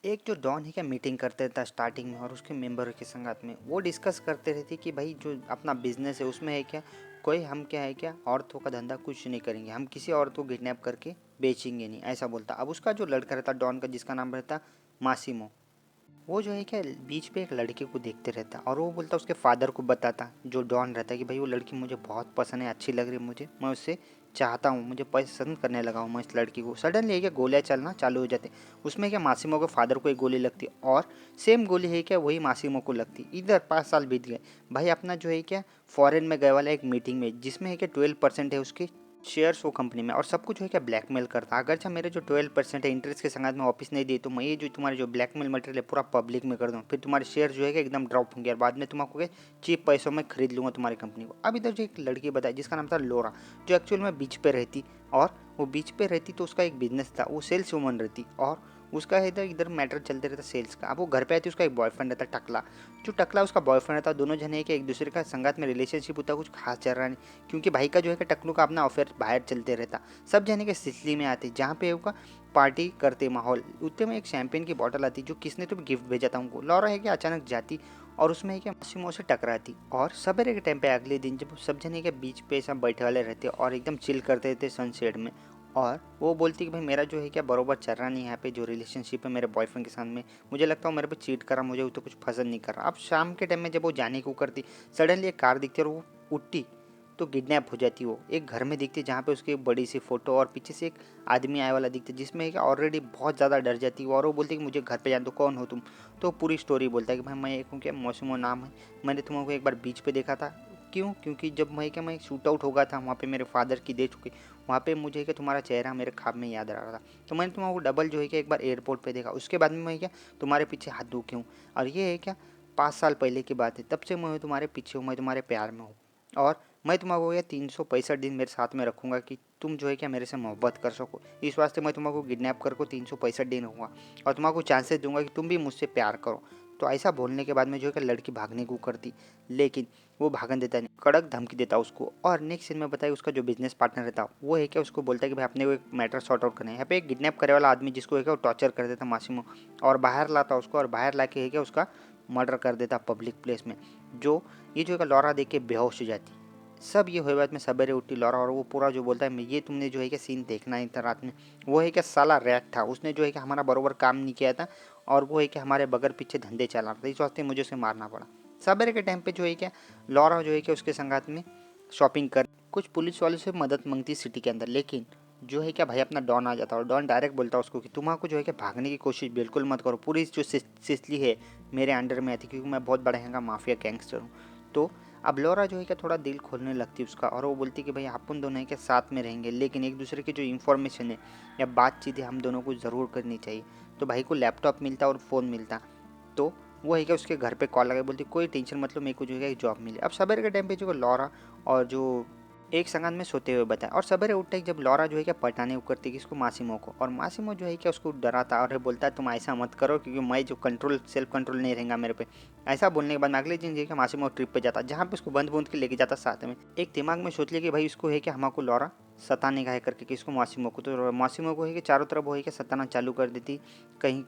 एक जो डॉन है क्या मीटिंग करते रहता स्टार्टिंग में और उसके मेंबर के संगत में वो डिस्कस करते रहते कि भाई जो अपना बिजनेस है उसमें है क्या कोई हम क्या है क्या औरतों का धंधा कुछ नहीं करेंगे, हम किसी औरत को किडनैप करके बेचेंगे नहीं, ऐसा बोलता। अब उसका जो लड़का रहता डॉन का जिसका नाम रहता मासिमो, वो जो है क्या बीच पे एक लड़के को देखते रहता और वो बोलता उसके फादर को बताता जो डॉन रहता है कि भाई वो लड़की मुझे बहुत पसंद है, अच्छी लग रही है मुझे, मैं उससे चाहता हूँ, मुझे पसंद करने लगा हूँ मैं इस लड़की को। सडनली क्या गोलियाँ चलना चालू हो जाते, उसमें क्या मासिमो के फादर को एक गोली लगती और सेम गोली है क्या वही मासिमो को लगती। इधर 5 साल बीत गए, भाई अपना जो है क्या फॉरेन में गए वाला एक मीटिंग में जिसमें है क्या 12% है उसके शेयर्स वो कंपनी में और सब कुछ है क्या ब्लैकमेल करता। अगर चाहे मेरे जो 12% है इंटरेस्ट के संग में वापस नहीं दिए तो मैं ये जो तुम्हारे जो ब्लैकमेल मटेरियल है पूरा पब्लिक में कर दूँ, फिर तुम्हारे शेयर जो है कि एकदम ड्रॉप होंगे और बाद में तुम्हारे चीप पैसों में खरीद लूँगा तुम्हारी कंपनी को। अब इधर जो एक लड़की बताई जिसका नाम था लोरा, जो एक्चुअल में बीच पे रहती और वो बीच पे रहती तो उसका एक बिजनेस था, वो सेल्स वूमन रहती और उसका इधर इधर मैटर चलते रहता सेल्स का। अब वो घर पे आती उसका एक बॉयफ्रेंड रहता टकला, जो टकला उसका बॉयफ्रेंड रहता, दोनों जने के एक दूसरे का संगात में रिलेशनशिप होता कुछ खास चल रहा नहीं, क्योंकि भाई का जो है कि टकलू का अपना अफेयर बाहर चलते रहता। सब जने के सिलसिले में आते जहाँ पे उनका पार्टी करते माहौल, उतने में एक शैंपेन की बोतल आती जो किसने तो गिफ्ट भेजा था उनको। लॉरा है कि अचानक जाती और उसमें है कि मासिमो से टकराती और सवेरे के टाइम पे अगले दिन जब सब जने के बीच पे सब बैठे वाले रहते और एकदम चिल करते थे सनसेट में, और वो बोलती कि भाई मेरा जो है क्या बरोबर चल रहा नहीं यहाँ पे जो रिलेशनशिप है मेरे बॉयफ्रेंड के साथ में, मुझे लगता है मेरे पे चीट कर रहा, मुझे तो कुछ पसंद नहीं कर रहा। अब शाम के टाइम में जब वो जाने को करती सडनली एक कार दिखती और वो उठती तो किडनैप हो जाती। वो एक घर में दिखती जहाँ पे उसकी एक बड़ी सी फोटो और पीछे से एक आदमी आए वाला दिखता जिसमें ऑलरेडी बहुत ज़्यादा डर जाती है और वो बोलती कि मुझे घर पे जान दो, कौन हो तुम। तो पूरी स्टोरी बोलता है कि भाई मैं एक हूँ क्या मौसमो नाम है, मैंने तुमको एक बार बीच पे देखा था। क्यों? क्योंकि जब मैं शूट आउट हो गया था वहाँ पे मेरे फादर की डेथ हो गई, वहाँ पे मुझे क्या तुम्हारा चेहरा मेरे ख्वाब में याद आ रहा था, तो मैंने तुम्हारा डबल जो है क्या एक बार एयरपोर्ट पे देखा, उसके बाद में मैं क्या तुम्हारे पीछे हाथ धो के हूँ। और ये है क्या 5 साल पहले की बात है, तब से मैं तुम्हारे पीछे हूँ, मैं तुम्हारे प्यार में हूँ और मैं तुम्हारा ये 365 दिन मेरे साथ में रखूँगा कि तुम जो है क्या मेरे से मोहब्बत कर सको। इस वास्ते मैं तुम्हारा किडनैप कर को 365 दिन रहूँगा और तुम्हारा चांसेस दूंगा कि तुम भी मुझसे प्यार करो। तो ऐसा बोलने के बाद में जो है कि लड़की भागने को करती, लेकिन वो भागन देता नहीं, कड़क धमकी देता उसको। और नेक्स्ट सीन में बताया उसका जो बिजनेस पार्टनर रहता वो है क्या उसको बोलता है कि भाई अपने को एक मैटर सॉर्ट आउट करना है। यहाँ पे एक किडनैप करे वाला आदमी जिसको है क्या वो टॉर्चर कर देता मासिमो और बाहर लाता उसको और बाहर ला के है क्या उसका मर्डर कर देता पब्लिक प्लेस में। जो ये जो है लॉरा देख के बेहोश हो जाती। सब ये हुए बाद में सवेरे उठी लॉरा और वो पूरा जो बोलता है मैं ये तुमने जो है क्या सीन देखना ही था रात में, वो है क्या साला रैट था, उसने जो है कि हमारा बरोबर काम नहीं किया था और वो है कि हमारे बगैर पीछे धंधे चला रहा था, इस वास्ते मुझे उसे मारना पड़ा। सवेरे के टाइम पे जो है क्या लॉरा जो है कि उसके संगात में शॉपिंग कर कुछ पुलिस वालों से मदद मांगती सिटी के अंदर, लेकिन जो है क्या भाई अपना डॉन आ जाता और डॉन डायरेक्ट बोलता उसको कि तुम्हारा जो है क्या भागने की कोशिश बिल्कुल मत करो, पूरी जो सिसली है मेरे अंडर में आती क्योंकि मैं बहुत बड़ा हैगा माफिया गैंगस्टर हूँ। तो अब लोरा जो है क्या थोड़ा दिल खोलने लगती उसका और वो बोलती कि भाई अपन दोनों के साथ में रहेंगे लेकिन एक दूसरे की जो इन्फॉर्मेशन है या बातचीत है हम दोनों को ज़रूर करनी चाहिए। तो भाई को लैपटॉप मिलता और फ़ोन मिलता, तो वो है क्या उसके घर पे कॉल लगा बोलती कोई टेंशन मतलब मेरे को जो है एक जॉब मिले। अब सवेरे के टाइम पे जो लॉरा और जो एक संगत में सोते हुए बताया और सवेरे उठते ही जब लॉरा जो है क्या पटाने करती किसको मासिमो को, और मासिमो जो है क्या उसको डराता और बोलता है तुम ऐसा मत करो क्योंकि मैं जो कंट्रोल सेल्फ कंट्रोल नहीं रहेगा मेरे पे। ऐसा बोलने के बाद अगले दिन जो है क्या मासिमो ट्रिप पे जाता जहाँ पे उसको बंद बूंद के लेके जाता साथ में। एक दिमाग में सोच लिया कि भाई इसको है कि हमको लॉरा सताने का है करके किसको मासिमो को, तो मासिमो को है कि चारों तरफ वो है कि सताना चालू कर देती, कहीं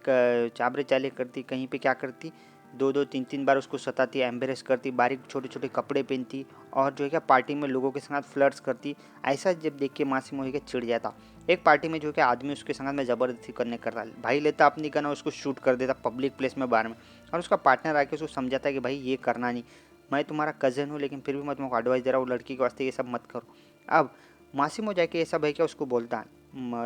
चाबरे चाले करती, कहीं पे क्या करती दो दो तीन तीन बार उसको सताती एम्बेरस करती, बारीक छोटे छोटे कपड़े पहनती और जो है क्या पार्टी में लोगों के साथ फ्लर्ट्स करती। ऐसा जब देख के मासिमो है कि चिढ़ जाता। एक पार्टी में जो है कि आदमी उसके संग में ज़बरदस्ती करने करता, भाई लेता अपनी गन और उसको शूट कर देता पब्लिक प्लेस में बाहर में, और उसका पार्टनर आके उसको समझाता है कि भाई ये करना नहीं, मैं तुम्हारा कज़न हूँ लेकिन फिर भी मैं तुमको एडवाइस दे रहा हूँ लड़की के वास्ते ये सब मत करो। अब मासिमो जाके ये सब है क्या उसको बोलता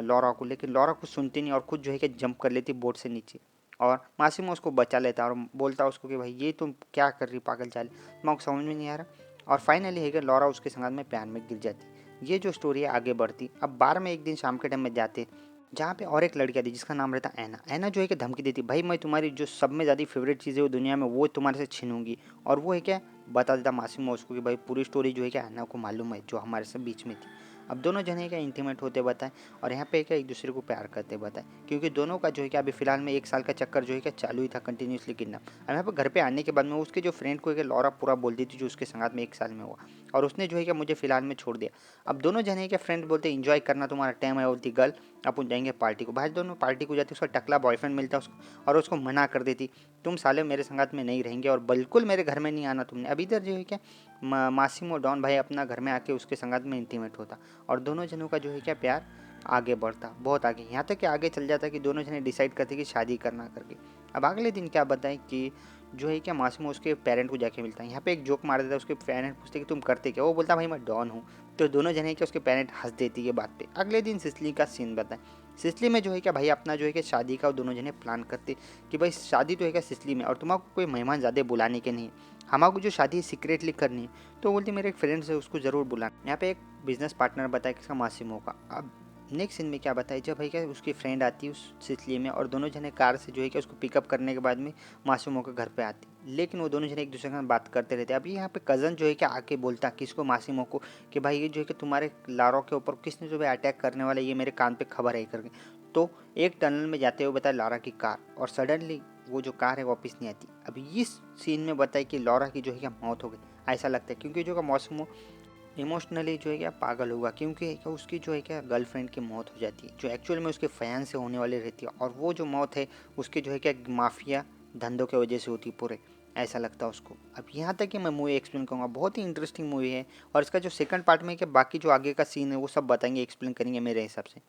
लॉरा को, लेकिन लॉरा कुछ सुनती नहीं और खुद जो है कि जंप कर लेती बोर्ड से नीचे और मासिमो उसको बचा लेता और बोलता उसको कि भाई ये तुम क्या कर रही पागल चाल, तुमको समझ में नहीं आ रहा। और फाइनली है कि लॉरा उसके संग में प्यार में गिर जाती। ये जो स्टोरी है आगे बढ़ती। अब बार में एक दिन शाम के टाइम में जाते जहाँ पे और एक लड़की आती जिसका नाम रहता ऐना। ऐना जो है कि धमकी देती भाई मैं तुम्हारी जो सब में ज़्यादा फेवरेट चीज़ है वो दुनिया में वो तुम्हारे से छीनूंगी, और वो है क्या बता देता मासिमो उसको कि भाई पूरी स्टोरी जो है क्या ऐना को मालूम है जो हमारे से बीच में थी। अब दोनों जने क्या इंटीमेट होते बताएं और यहाँ पे क्या एक दूसरे को प्यार करते बताएं, क्योंकि दोनों का जो है क्या अभी फिलहाल में 1 साल का चक्कर जो है क्या चालू ही था कंटिन्यूसली किडनैप। अब यहाँ पे घर पे आने के बाद में उसके जो फ्रेंड को लॉरा पूरा बोलती थी जो उसके संगात में 1 साल में हुआ, और उसने जो है क्या मुझे फिलहाल में छोड़ दिया। अब दोनों जने क्या फ्रेंड बोलते इंजॉय करना तुम्हारा टाइम है, बोलती गर्ल अपन जाएंगे पार्टी को। भाई दोनों पार्टी को जाते, उसका टकला बॉयफ्रेंड मिलता उसको और उसको मना कर देती, तुम साले मेरे संगात में नहीं रहेंगे और बिल्कुल मेरे घर में नहीं आना तुमने। अब इधर जो है क्या मासिमो डॉन भाई अपना घर में आके उसके संगात में इंटीमेट होता और दोनों जनों का जो है क्या प्यार आगे बढ़ता, बहुत आगे, यहाँ तक कि आगे चल जाता कि दोनों जने डिसाइड करते कि शादी करना करके। अब अगले दिन क्या बताएं कि जो है क्या मासूम उसके पेरेंट को जाके मिलता है। यहाँ पे एक जोक मार देता है, उसके पेरेंट पूछते कि तुम करते क्या, वो बोलता भाई मैं डॉन हूँ। तो दोनों जने क्या उसके पेरेंट हंस देती है बात पे। अगले दिन सिसली का सीन बताएं। सिसली में जो है क्या भाई अपना जो है क्या शादी का दोनों जने प्लान करते कि भाई शादी तो है क्या सिसली में और तुम्हारा कोई मेहमान ज़्यादा बुलाने के नहीं, हमारे जो शादी सीक्रेटली करनी है। तो बोलती मेरे एक फ्रेंड्स है उसको ज़रूर बुलाना। यहाँ पे एक बिजनेस पार्टनर बताया किसका, मासिमो का। अब नेक्स्ट सीन में क्या बताया, जब भाई क्या उसकी फ्रेंड आती है उस सिसली में और दोनों जने कार से जो है क्या उसको पिकअप करने के बाद में मासूमों के घर पे आती, लेकिन वो दोनों जने एक दूसरे के साथ बात करते रहते। अभी यहाँ पे कज़न जो है क्या आके बोलता किसको, मासूमों को, कि भाई ये जो है कि तुम्हारे लारों के ऊपर किसने जो है अटैक करने वाला, ये मेरे कान पे खबर है करके। तो एक टनल में जाते हुए बताया लारा की कार, और सडनली वो जो कार है वापस नहीं आती। अभी इस सीन में बताया कि लॉरा की जो है क्या मौत हो गई, ऐसा लगता है, क्योंकि जो का मौसम इमोशनली जो है क्या पागल होगा, क्योंकि क्या उसकी जो है क्या गर्लफ्रेंड की मौत हो जाती है जो एक्चुअल में उसके फैन से होने वाली रहती है, और वो जो मौत है उसके जो है क्या माफिया धंधों की वजह से होती है पूरे, ऐसा लगता है उसको। अब यहाँ तक कि मैं मूवी एक्सप्लेन करूँगा, बहुत ही इंटरेस्टिंग मूवी है। और इसका जो सेकंड पार्ट में क्या बाकी जो आगे का सीन है वो सब बताएंगे, एक्सप्लेन करेंगे मेरे हिसाब से।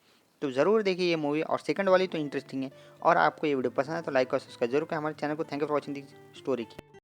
तो ज़रूर देखिए ये मूवी, और सेकंड वाली तो इंटरेस्टिंग है। और आपको ये वीडियो पसंद है तो लाइक और सब्सक्राइब जरूर करें हमारे चैनल को। Thank you for watching the story की।